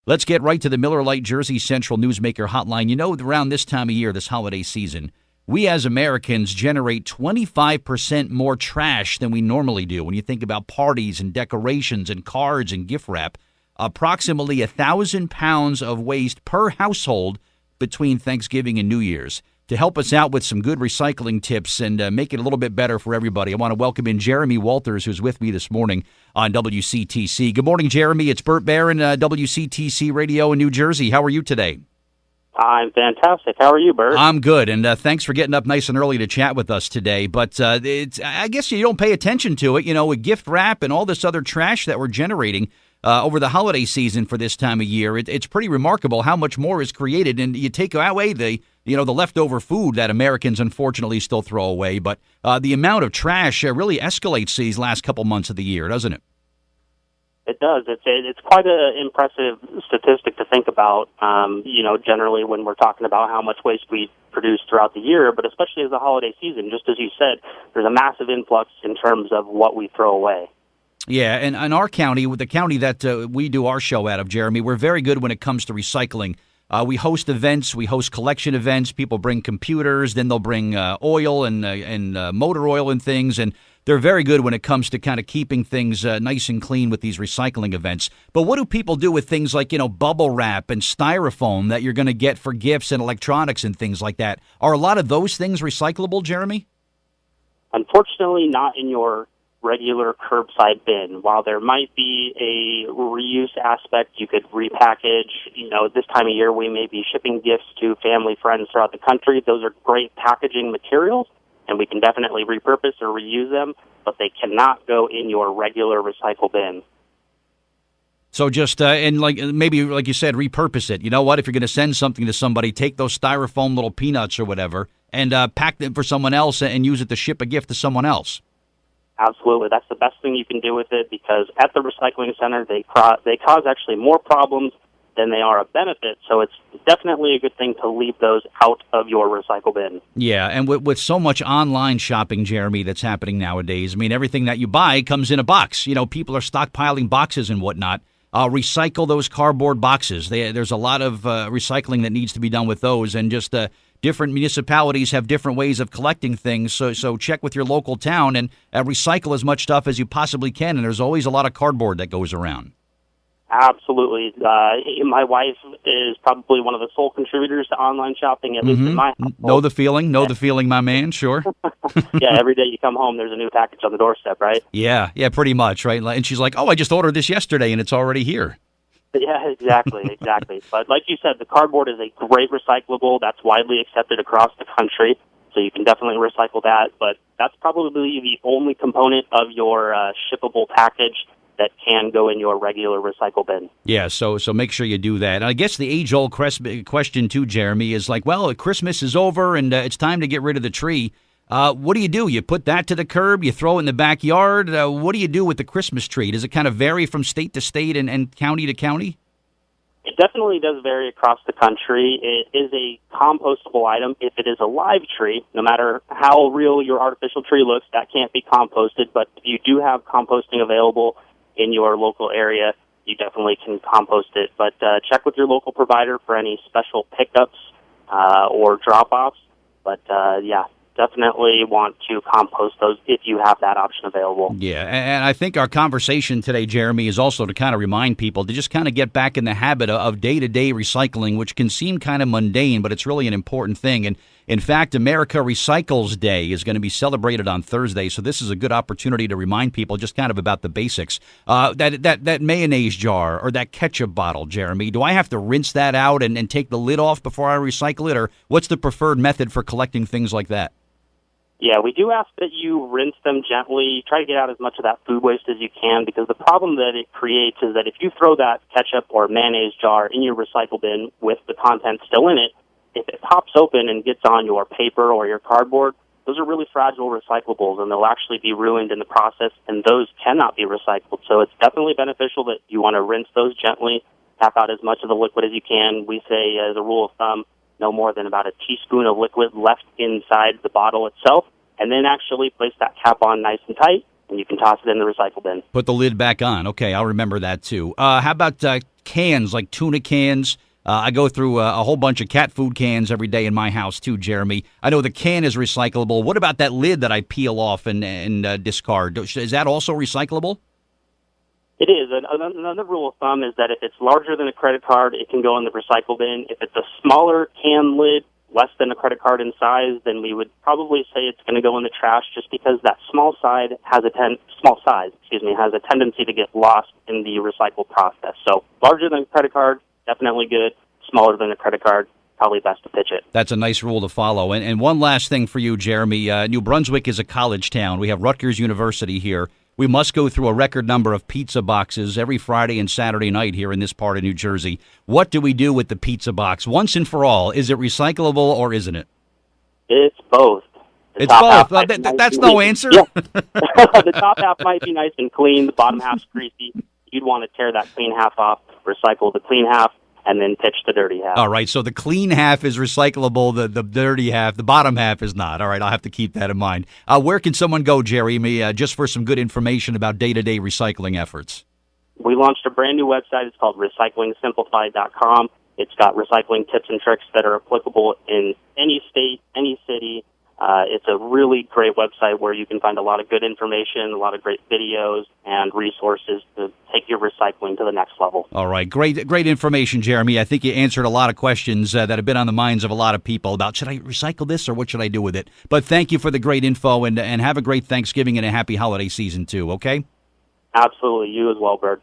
Let's get right to the Miller Lite Jersey Central Newsmaker hotline. You know, around this time of year, this holiday season, we as Americans generate 25% more trash than we normally do. When you think about parties and decorations and cards and gift wrap, approximately 1,000 pounds of waste per household between Thanksgiving and New Year's. To help us out with some good recycling tips and make it a little bit better for everybody, I want to welcome in Jeremy Walters, who's with me this morning on WCTC. Good morning, Jeremy. It's Burt Barron, WCTC Radio in New Jersey. How are you today? I'm fantastic. How are you, Burt? I'm good, and thanks for getting up nice and early to chat with us today. But I guess you don't pay attention to it, with gift wrap and all this other trash that we're generating over the holiday season for this time of year. It's pretty remarkable how much more is created, and you take away the leftover food that Americans unfortunately still throw away. But the amount of trash really escalates these last couple months of the year, doesn't it? It does. It's quite an impressive statistic to think about, generally when we're talking about how much waste we produce throughout the year, but especially as the holiday season. Just as you said, there's a massive influx in terms of what we throw away. Yeah, and in our county, with the county that we do our show out of, Jeremy, we're very good when it comes to recycling. We host events, we host collection events. People bring computers, then they'll bring oil and motor oil and things, and they're very good when it comes to kind of keeping things nice and clean with these recycling events. But what do people do with things like, bubble wrap and styrofoam that you're going to get for gifts and electronics and things like that? Are a lot of those things recyclable, Jeremy? Unfortunately, not in your regular curbside bin. While there might be a reuse aspect, you could repackage. This time of year we may be shipping gifts to family, friends throughout the country. Those are great packaging materials, and we can definitely repurpose or reuse them, but they cannot go in your regular recycle bin. So just, maybe like you said, repurpose it. You know what? If you're going to send something to somebody, take those styrofoam little peanuts or whatever and pack them for someone else and use it to ship a gift to someone else. Absolutely. That's the best thing you can do with it, because at the recycling center, they cause actually more problems than they are a benefit. So it's definitely a good thing to leave those out of your recycle bin. Yeah, and with so much online shopping, Jeremy, that's happening nowadays, everything that you buy comes in a box. People are stockpiling boxes and whatnot. Recycle those cardboard boxes. There's a lot of recycling that needs to be done with those, and just different municipalities have different ways of collecting things. So check with your local town and recycle as much stuff as you possibly can. And there's always a lot of cardboard that goes around. Absolutely. My wife is probably one of the sole contributors to online shopping, at least in my household. Know the feeling, my man, sure. Yeah, every day you come home, there's a new package on the doorstep, right? Yeah, pretty much, right? And she's like, I just ordered this yesterday, and it's already here. Yeah, exactly. But like you said, the cardboard is a great recyclable. That's widely accepted across the country, so you can definitely recycle that. But that's probably the only component of your shippable package that can go in your regular recycle bin. Yeah, so make sure you do that. And I guess the age-old question, too, Jeremy, is like, well, Christmas is over, and it's time to get rid of the tree. What do? You put that to the curb? You throw it in the backyard? What do you do with the Christmas tree? Does it kind of vary from state to state and county to county? It definitely does vary across the country. It is a compostable item. If it is a live tree, no matter how real your artificial tree looks, that can't be composted. But if you do have composting available in your local area, you definitely can compost it. But check with your local provider for any special pickups or drop-offs. But, definitely want to compost those if you have that option available. Yeah, and I think our conversation today, Jeremy, is also to kind of remind people to just kind of get back in the habit of day-to-day recycling, which can seem kind of mundane, but it's really an important thing. And in fact, America Recycles Day is going to be celebrated on Thursday, so this is a good opportunity to remind people just kind of about the basics. That mayonnaise jar or that ketchup bottle, Jeremy, do I have to rinse that out and take the lid off before I recycle it, or what's the preferred method for collecting things like that? Yeah, we do ask that you rinse them gently. Try to get out as much of that food waste as you can, because the problem that it creates is that if you throw that ketchup or mayonnaise jar in your recycle bin with the content still in it, if it pops open and gets on your paper or your cardboard, those are really fragile recyclables, and they'll actually be ruined in the process, and those cannot be recycled. So it's definitely beneficial that you want to rinse those gently, tap out as much of the liquid as you can. We say, as a rule of thumb, no more than about a teaspoon of liquid left inside the bottle itself, and then actually place that cap on nice and tight and you can toss it in the recycle bin. Put the lid back on. Okay, I'll remember that too. How about cans, like tuna cans? I go through a whole bunch of cat food cans every day in my house too, Jeremy. I know the can is recyclable. What about that lid that I peel off and discard? Is that also recyclable? It is. Another rule of thumb is that if it's larger than a credit card, it can go in the recycle bin. If it's a smaller can lid, less than a credit card in size, then we would probably say it's going to go in the trash, just because that small size has a tendency to get lost in the recycle process. So larger than a credit card, definitely good. Smaller than a credit card, probably best to pitch it. That's a nice rule to follow. And one last thing for you, Jeremy. New Brunswick is a college town. We have Rutgers University here. We must go through a record number of pizza boxes every Friday and Saturday night here in this part of New Jersey. What do we do with the pizza box once and for all? Is it recyclable or isn't it? It's both. It's both. That's no answer. Yeah. The top half might be nice and clean. The bottom half's greasy. You'd want to tear that clean half off, recycle the clean half, and then pitch the dirty half. All right, so the clean half is recyclable, the dirty half, the bottom half is not. All right, I'll have to keep that in mind. Where can someone go, Jeremy, just for some good information about day-to-day recycling efforts? We launched a brand new website. It's called recyclingsimplified.com. It's got recycling tips and tricks that are applicable in any state, any city. It's a really great website where you can find a lot of good information, a lot of great videos and resources to take your recycling to the next level. All right. Great information, Jeremy. I think you answered a lot of questions that have been on the minds of a lot of people about, should I recycle this or what should I do with it? But thank you for the great info, and have a great Thanksgiving and a happy holiday season too, okay? Absolutely. You as well, Bird.